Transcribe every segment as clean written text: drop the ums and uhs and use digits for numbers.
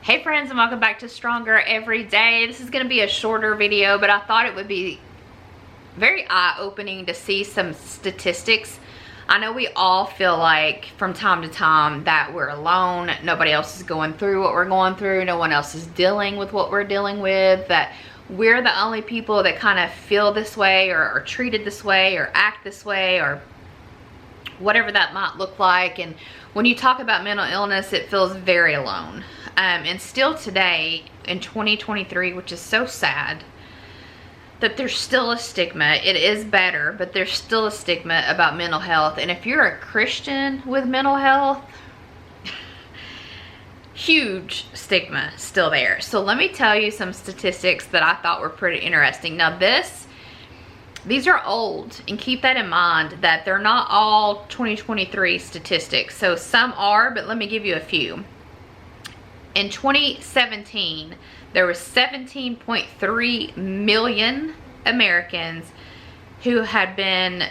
Hey friends, and welcome back to Stronger Every Day. This is going to be a shorter video, but I thought it would be very eye-opening to see some statistics. I know we all feel like from time to time that we're alone. Nobody else is going through what we're going through. No one else is dealing with what we're dealing with. That we're the only people that kind of feel this way or are treated this way or act this way or whatever that might look like. And when you talk about mental illness, it feels very alone. And still today in 2023, which is so sad, that there's still a stigma. It is better, but there's still a stigma about mental health. And if you're a Christian with mental health, huge stigma still there. So let me tell you some statistics that I thought were pretty interesting. Now these are old, and keep that in mind that they're not all 2023 statistics. So some are, but let me give you a few. In 2017, there was 17.3 million Americans who had been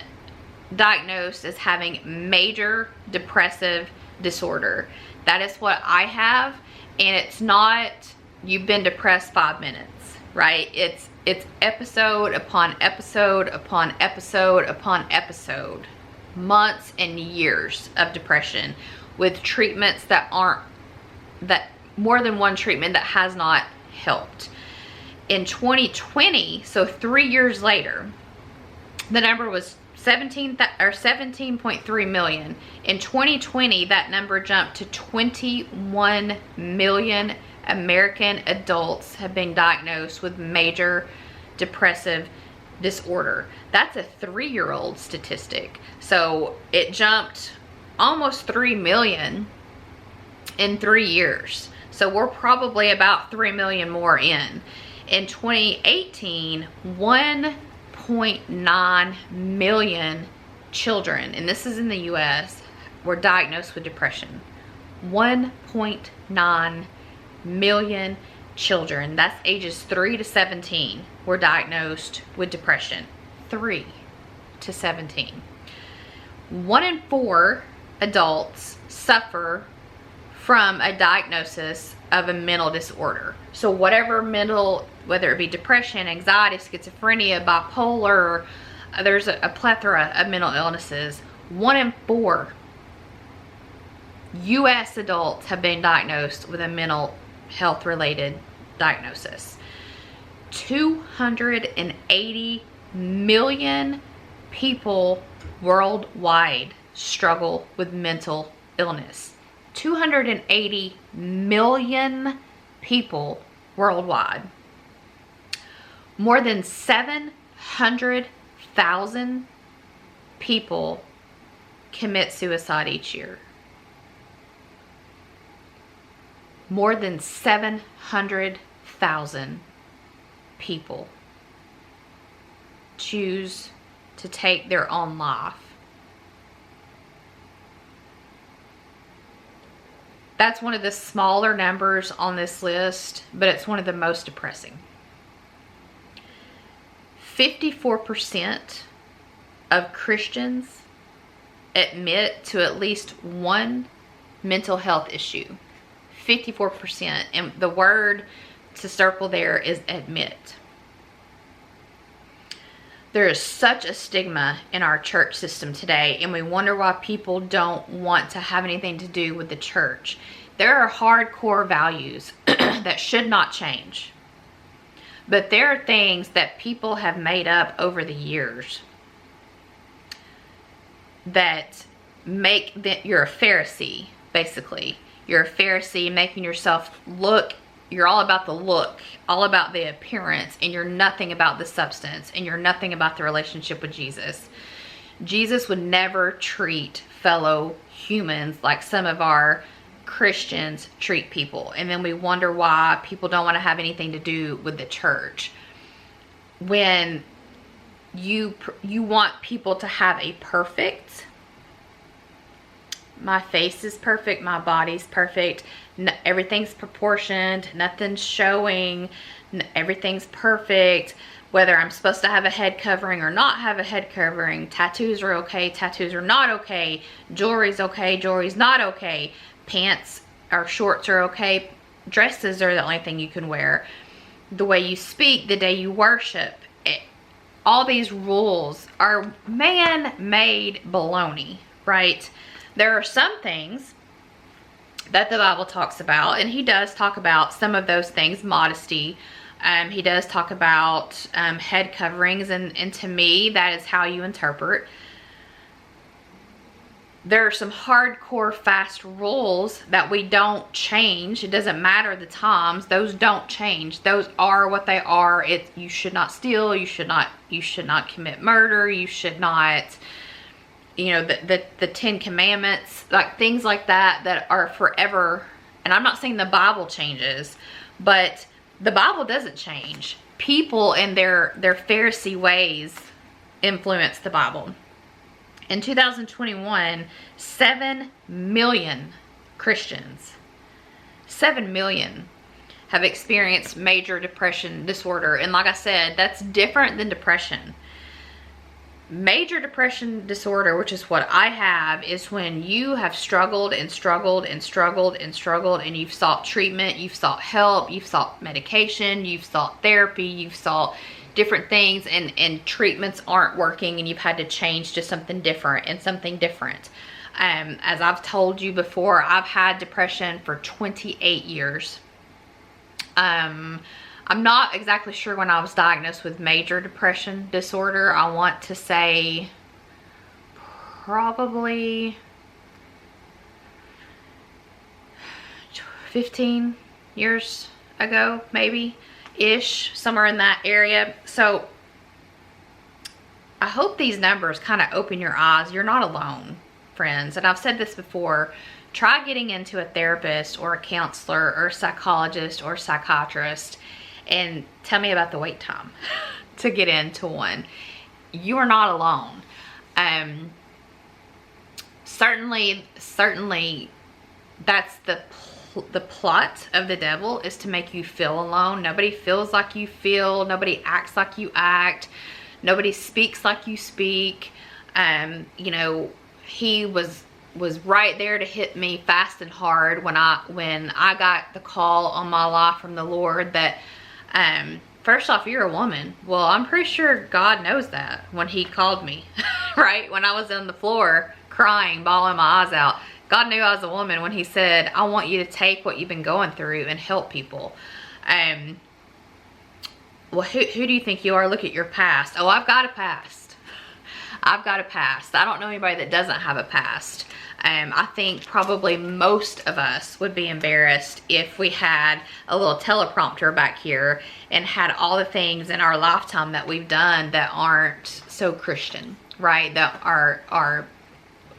diagnosed as having major depressive disorder. That is what I have, and it's not you've been depressed 5 minutes, right? It's episode upon episode upon episode upon episode, months and years of depression with treatments that more than one treatment that has not helped. In 2020, so 3 years later, the number was 17.3 million. In 2020, that number jumped to 21 million American adults have been diagnosed with major depressive disorder. That's a 3-year-old statistic. So it jumped almost 3 million in 3 years. So we're probably about 3 million more in. In 2018, 1.9 million children, and this is in the US, were diagnosed with depression. 1.9 million children, that's ages 3 to 17, were diagnosed with depression. 3 to 17. 1 in 4 adults suffer from a diagnosis of a mental disorder. So whatever mental, whether it be depression, anxiety, schizophrenia, bipolar, there's a plethora of mental illnesses. 1 in 4 US adults have been diagnosed with a mental health related diagnosis. 280 million people worldwide struggle with mental illness. 280 million people worldwide. More than 700,000 people commit suicide each year. More than 700,000 people choose to take their own life. That's one of the smaller numbers on this list, but it's one of the most depressing. 54% of Christians admit to at least one mental health issue. 54%, and the word to circle there is admit. There is such a stigma in our church system today, and we wonder why people don't want to have anything to do with the church. There are hardcore values that should not change, but there are things that people have made up over the years that make you're a Pharisee, basically. You're a Pharisee, making yourself look. You're all about the look, all about the appearance, and you're nothing about the substance, and you're nothing about the relationship with Jesus. Jesus would never treat fellow humans like some of our Christians treat people. And then we wonder why people don't want to have anything to do with the church. When you want people to have a perfect, my face is perfect, my body's perfect, everything's proportioned, nothing's showing, everything's perfect, whether I'm supposed to have a head covering or not have a head covering, tattoos are okay, tattoos are not okay, jewelry's okay, jewelry's not okay, pants or shorts are okay, dresses are the only thing you can wear. The way you speak, the day you worship. All these rules are man-made baloney, right? There are some things that the Bible talks about, and he does talk about some of those things, modesty. He does talk about head coverings, and to me, that is how you interpret. There are some hardcore fast rules that we don't change. It doesn't matter the times. Those don't change. Those are what they are. You should not steal. You should not commit murder. You should not, you know, the 10 Commandments, like things like that are forever. And I'm not saying the Bible changes, but the Bible doesn't change. People and their Pharisee ways influence the Bible. In 2021, 7 million Christians, 7 million, have experienced major depression disorder. And like I said, that's different than depression. Major depression disorder, which is what I have, is when you have struggled and struggled and struggled and struggled, and you've sought treatment, you've sought help, you've sought medication, you've sought therapy, you've sought different things, and treatments aren't working, and you've had to change to something different and something different. As I've told you before, I've had depression for 28 years. I'm not exactly sure when I was diagnosed with major depression disorder. I want to say probably 15 years ago, maybe ish, somewhere in that area. So I hope these numbers kind of open your eyes. You're not alone, friends. And I've said this before. Try getting into a therapist or a counselor or a psychologist or psychiatrist and tell me about the wait time to get into one. You are not alone. Certainly that's the plot of the devil, is to make you feel alone. Nobody feels like you feel. Nobody acts like you act. Nobody speaks like you speak. You know, he was right there to hit me fast and hard when I got the call on my life from the Lord that, first off, you're a woman. Well, I'm pretty sure God knows that when he called me, right? When I was on the floor crying, bawling my eyes out. God knew I was a woman when he said, I want you to take what you've been going through and help people. Well, who do you think you are? Look at your past. Oh, I've got a past. I've got a past. I don't know anybody that doesn't have a past. I think probably most of us would be embarrassed if we had a little teleprompter back here and had all the things in our lifetime that we've done that aren't so Christian, right? That are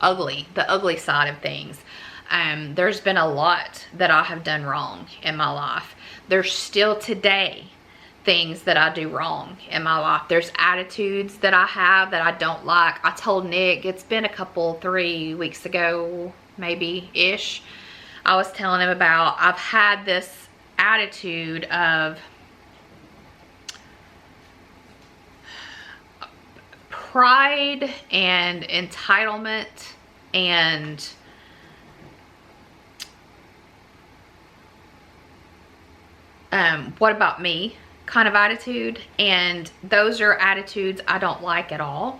ugly, the ugly side of things. There's been a lot that I have done wrong in my life. There's still today things that I do wrong in my life. There's attitudes that I have that I don't like. I told Nick, it's been 3 weeks ago, maybe ish, I was telling him about, I've had this attitude of pride and entitlement and what about me kind of attitude, and those are attitudes I don't like at all.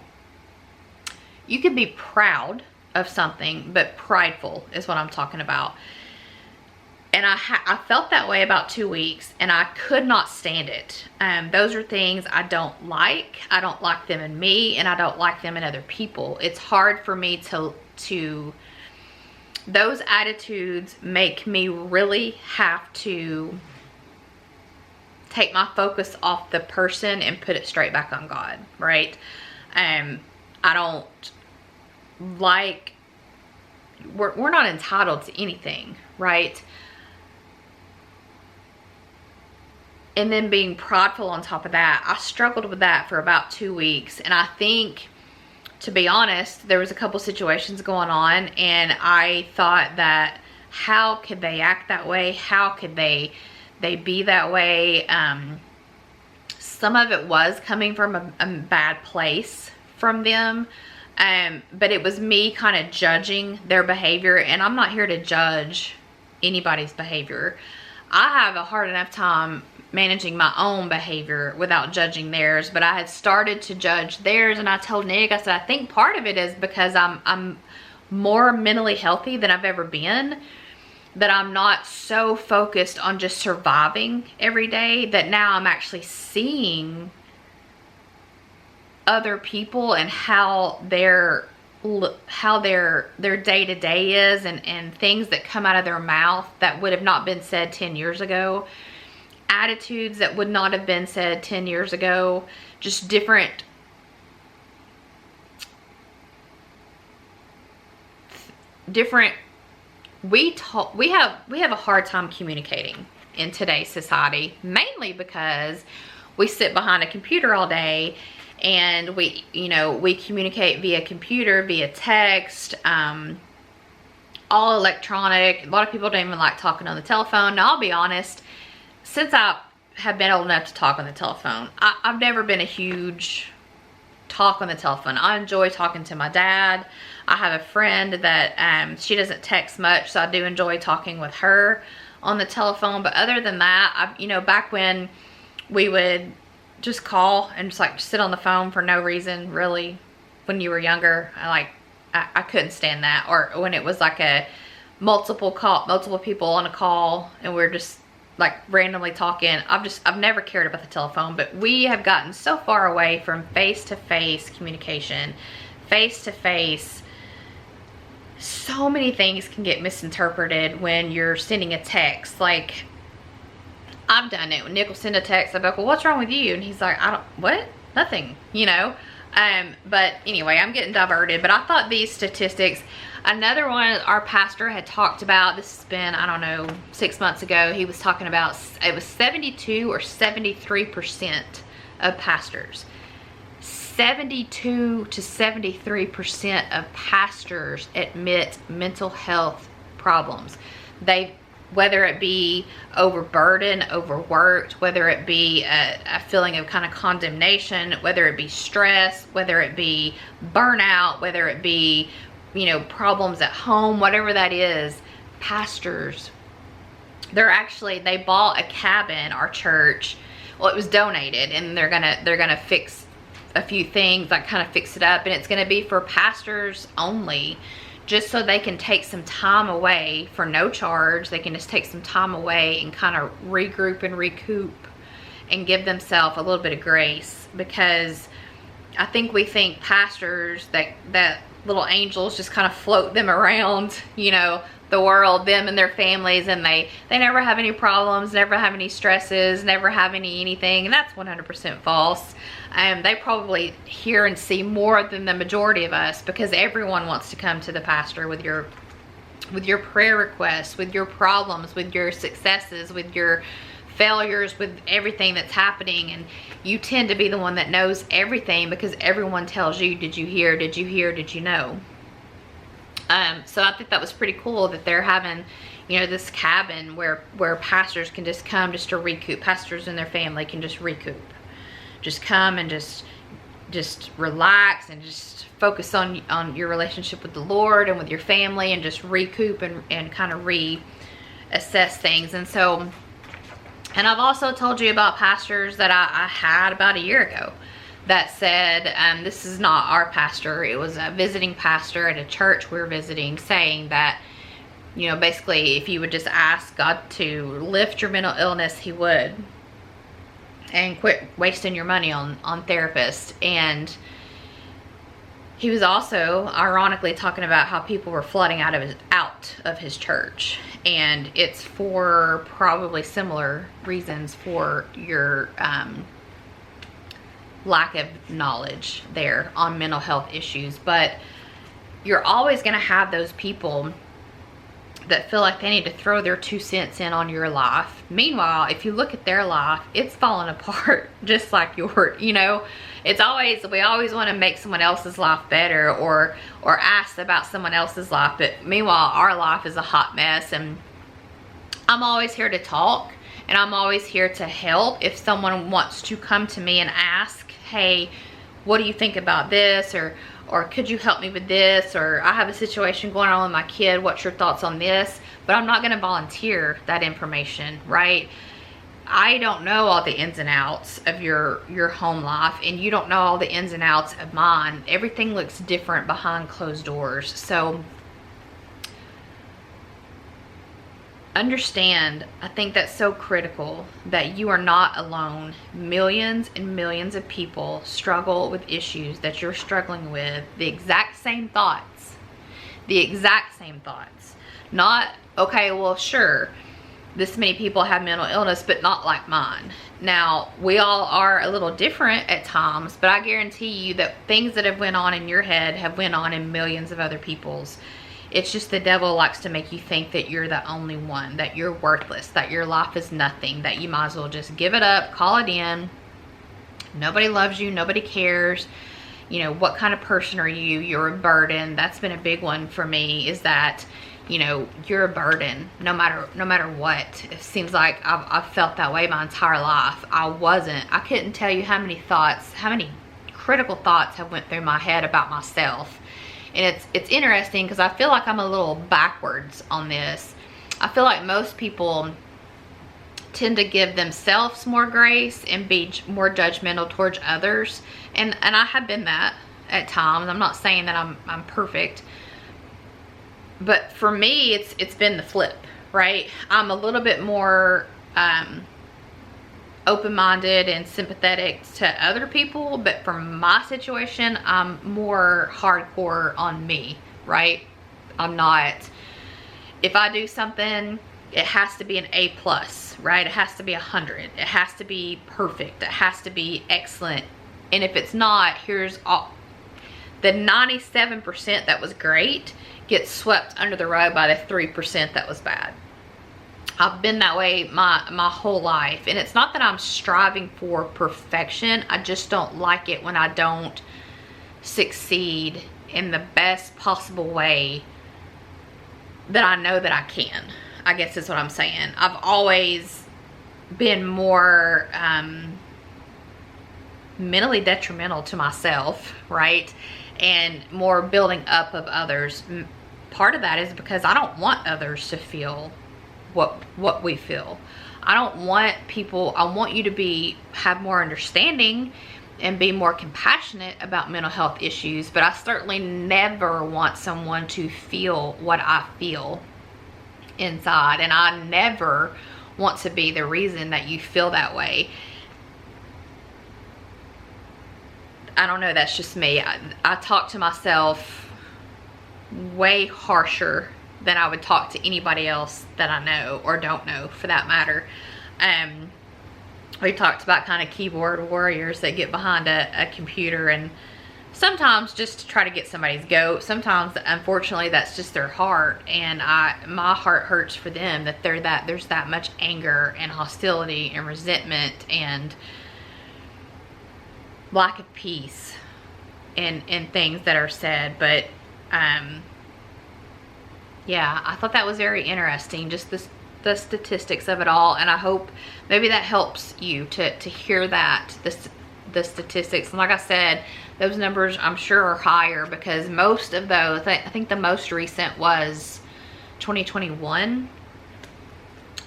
You can be proud of something, but prideful is what I'm talking about. And I felt that way about 2 weeks, and I could not stand it. Those are things I don't like. I don't like them in me, and I don't like them in other people. It's hard for me to those attitudes make me really have to take my focus off the person and put it straight back on God, right? I don't like, we're not entitled to anything, right? And then being prideful on top of that, I struggled with that for about 2 weeks. And I think, to be honest, there was a couple situations going on, and I thought that, how could they act that way? How could they be that way? Some of it was coming from a bad place from them, but it was me kind of judging their behavior, and I'm not here to judge anybody's behavior. I have a hard enough time managing my own behavior without judging theirs, but I had started to judge theirs, and I told Nick, I said, I think part of it is because I'm more mentally healthy than I've ever been, that I'm not so focused on just surviving every day, that now I'm actually seeing other people and how their day-to-day is, and things that come out of their mouth that would have not been said 10 years ago, attitudes that would not have been said 10 years ago, just different we have a hard time communicating in today's society, mainly because we sit behind a computer all day, and we communicate via computer, via text, all electronic. A lot of people don't even like talking on the telephone. Now, I'll be honest, since I have been old enough to talk on the telephone, I've never been a huge talk on the telephone. I enjoy talking to my dad. I have a friend that she doesn't text much, so I do enjoy talking with her on the telephone. But other than that, back when we would just call and just like sit on the phone for no reason, really, when you were younger, I couldn't stand that. Or when it was like a multiple people on a call, and we're just like randomly talking. I've never cared about the telephone, but we have gotten so far away from face-to-face communication. Face-to-face, so many things can get misinterpreted when you're sending a text. Like, I've done it. When Nick will send a text, I'm like, well, what's wrong with you? And he's like, what? Nothing, But anyway, I'm getting diverted. But I thought these statistics, another one our pastor had talked about, this has been, I don't know, 6 months ago, he was talking about, it was 72 or 73% of pastors. 72 to 73% of pastors admit mental health problems. Whether it be overburdened, overworked, whether it be a feeling of kind of condemnation, whether it be stress, whether it be burnout, whether it be, problems at home, whatever that is, pastors, they bought a cabin, our church, well, it was donated, and they're gonna fix a few things, like kind of fix it up, and it's gonna be for pastors only, just so they can take some time away for no charge. They can just take some time away and kind of regroup and recoup and give themselves a little bit of grace, because I think we think pastors, that little angels just kind of float them around, the world, them and their families, and they never have any problems, never have any stresses, never have anything, and that's 100% false. They probably hear and see more than the majority of us, because everyone wants to come to the pastor with your prayer requests, with your problems, with your successes, with your failures, with everything that's happening, and you tend to be the one that knows everything, because everyone tells you, did you hear, did you hear, did you know? So I think that was pretty cool that they're having, this cabin where pastors can just come just to recoup. Pastors and their family can just recoup. Just come and just relax and just focus on your relationship with the Lord and with your family, and just recoup and kind of reassess things. And so, and I've also told you about pastors that I had about a year ago that said, this is not our pastor, it was a visiting pastor at a church we were visiting, saying that, basically, if you would just ask God to lift your mental illness, he would, and quit wasting your money on therapists. And he was also ironically talking about how people were flooding out of his church, and it's for probably similar reasons for your lack of knowledge there on mental health issues. But you're always going to have those people that feel like they need to throw their 2 cents in on your life. Meanwhile, if you look at their life, it's falling apart just like yours. It's always, we always want to make someone else's life better, or ask about someone else's life, but meanwhile our life is a hot mess. And I'm always here to talk, and I'm always here to help. If someone wants to come to me and ask, hey, what do you think about this, or could you help me with this, or I have a situation going on with my kid, what's your thoughts on this? but I'm not going to volunteer that information, right? I don't know all the ins and outs of your home life, and you don't know all the ins and outs of mine. Everything looks different behind closed doors. So understand, I think that's so critical, that you are not alone. Millions and millions of people struggle with issues that you're struggling with. The exact same thoughts. The exact same thoughts. Not, okay, well, sure, this many people have mental illness, but not like mine. Now, we all are a little different at times, but I guarantee you that things that have went on in your head have went on in millions of other people's. It's just the devil likes to make you think that you're the only one, that you're worthless, that your life is nothing, that you might as well just give it up, call it in. Nobody loves you, nobody cares. You know, what kind of person are you? You're a burden. That's been a big one for me, is that, you know, you're a burden no matter what. It seems like I've felt that way my entire life. I couldn't tell you how many critical thoughts have went through my head about myself. And it's interesting because I feel like I'm a little backwards on this. I feel like most people tend to give themselves more grace and be more judgmental towards others. And I have been that at times. I'm not saying that I'm perfect. But for me, it's been the flip, right? I'm a little bit more open-minded and sympathetic to other people, but for my situation, I'm more hardcore on me, right? I'm not, if I do something, it has to be an A+, right? It has to be 100. It has to be perfect. It has to be excellent. And if it's not, here's all the 97% that was great gets swept under the rug by the 3% that was bad. I've been that way my whole life. And it's not that I'm striving for perfection. I just don't like it when I don't succeed in the best possible way that I know that I can, I guess is what I'm saying. I've always been more mentally detrimental to myself, right? And more building up of others. Part of that is because I don't want others to feel what we feel. I don't want people, I want you to have more understanding and be more compassionate about mental health issues, but I certainly never want someone to feel what I feel inside, and I never want to be the reason that you feel that way. I don't know, that's just me. I talk to myself way harsher than I would talk to anybody else that I know or don't know, for that matter. We talked about kind of keyboard warriors that get behind a computer and sometimes just to try to get somebody's goat. Sometimes, unfortunately, that's just their heart, and my heart hurts for them that there's that much anger and hostility and resentment and lack of peace in things that are said. But yeah, I thought that was very interesting, just the statistics of it all, and I hope maybe that helps you to hear that, the statistics. And like I said, those numbers I'm sure are higher, because most of those, I think the most recent was 2021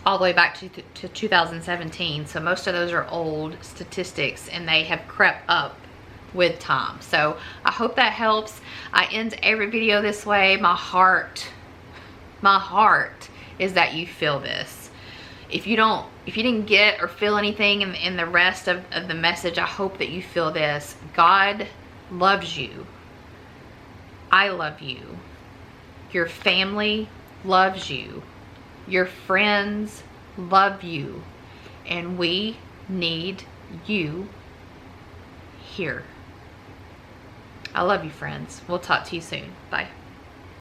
all the way back to 2017. So most of those are old statistics, and they have crept up with time. So I hope that helps. I end every video this way. My heart is that you feel this. If you didn't get or feel anything in the rest of the message, I hope that you feel this. God loves you. I love you. Your family loves you. Your friends love you. And we need you here. I love you, friends. We'll talk to you soon. Bye.